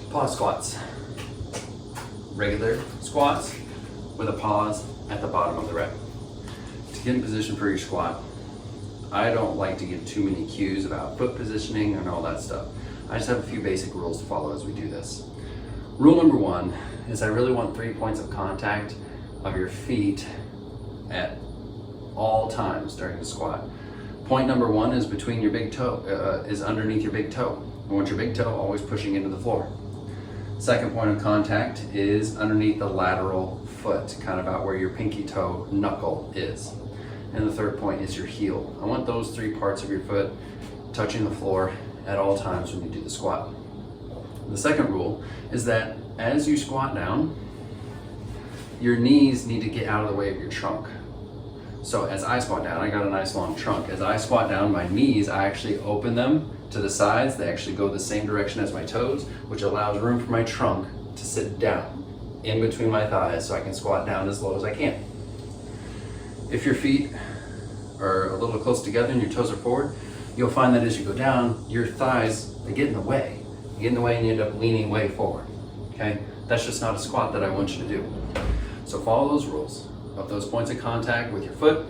Pause squats. Regular squats with a pause at the bottom of the rep. To get in position for your squat, I don't like to give too many cues about foot positioning and all that stuff. I just have a few basic rules to follow as we do this. Rule number one is I really want 3 points of contact of your feet at all times during the squat. Point number one is between your big toe, is underneath your big toe. I want your big toe always pushing into the floor. Second point of contact is underneath the lateral foot, kind of about where your pinky toe knuckle is. And the third point is your heel. I want those 3 parts of your foot touching the floor at all times when you do the squat. The second rule is that as you squat down, your knees need to get out of the way of your trunk. So as I squat down, I got a nice long trunk. As I squat down, my knees, I actually open them to the sides. They actually go the same direction as my toes, which allows room for my trunk to sit down in between my thighs so I can squat down as low as I can. If your feet are a little close together and your toes are forward, you'll find that as you go down, your thighs, they get in the way. You get in the way and you end up leaning way forward, okay? That's just not a squat that I want you to do. So follow those rules of those points of contact with your foot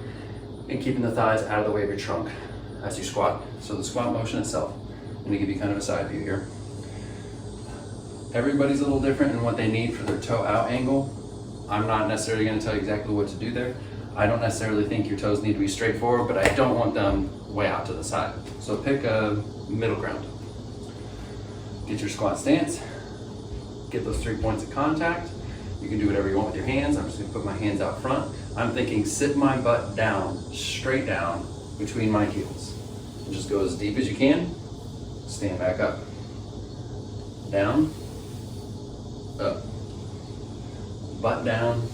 and keeping the thighs out of the way of your trunk as you squat. So the squat motion itself, I'm gonna give you kind of a side view here. Everybody's a little different in what they need for their toe out angle. I'm not necessarily gonna tell you exactly what to do there. I don't necessarily think your toes need to be straight forward, but I don't want them way out to the side. So pick a middle ground. Get your squat stance, get those 3 points of contact. You can do whatever you want with your hands. I'm just gonna put my hands out front. I'm thinking sit my butt down, straight down between my heels. And just go as deep as you can, stand back up. Down, up. Butt down,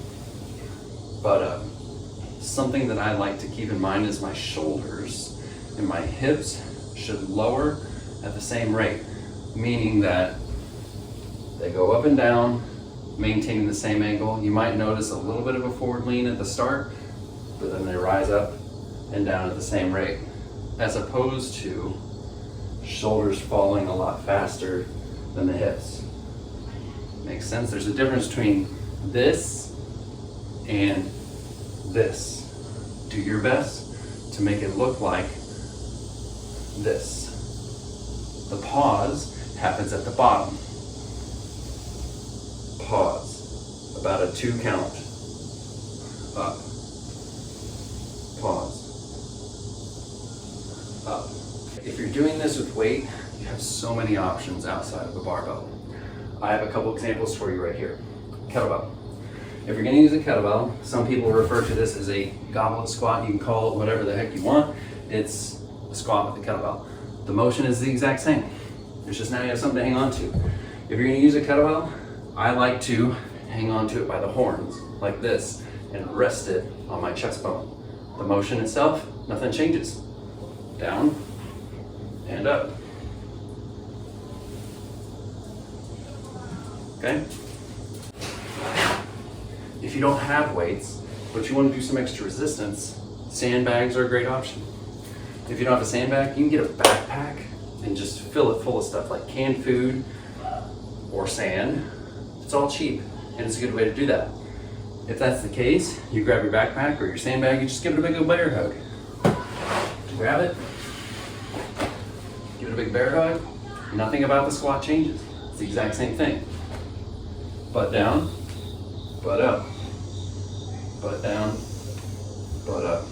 butt up. Something that I like to keep in mind is my shoulders and my hips should lower at the same rate, meaning that they go up and down, maintaining the same angle. You might notice a little bit of a forward lean at the start, but then they rise up and down at the same rate, as opposed to shoulders falling a lot faster than the hips. Makes sense? There's a difference between this and this. Do your best to make it look like this. The pause happens at the bottom. Pause. About a 2 count. Up. Pause. Up. If you're doing this with weight, you have so many options outside of the barbell. I have a couple examples for you right here. Kettlebell. If you're gonna use a kettlebell, some people refer to this as a goblet squat. You can call it whatever the heck you want. It's a squat with a kettlebell. The motion is the exact same. It's just now you have something to hang on to. If you're gonna use a kettlebell, I like to hang on to it by the horns, like this, and rest it on my chest bone. The motion itself, nothing changes. Down and up. Okay? If you don't have weights, but you want to do some extra resistance, sandbags are a great option. If you don't have a sandbag, you can get a backpack and just fill it full of stuff like canned food or sand. It's all cheap, and it's a good way to do that. If that's the case, you grab your backpack or your sandbag, you just give it a big old bear hug. Grab it, give it a big bear hug. Nothing about the squat changes. It's the exact same thing. Butt down, butt up, butt down, butt up.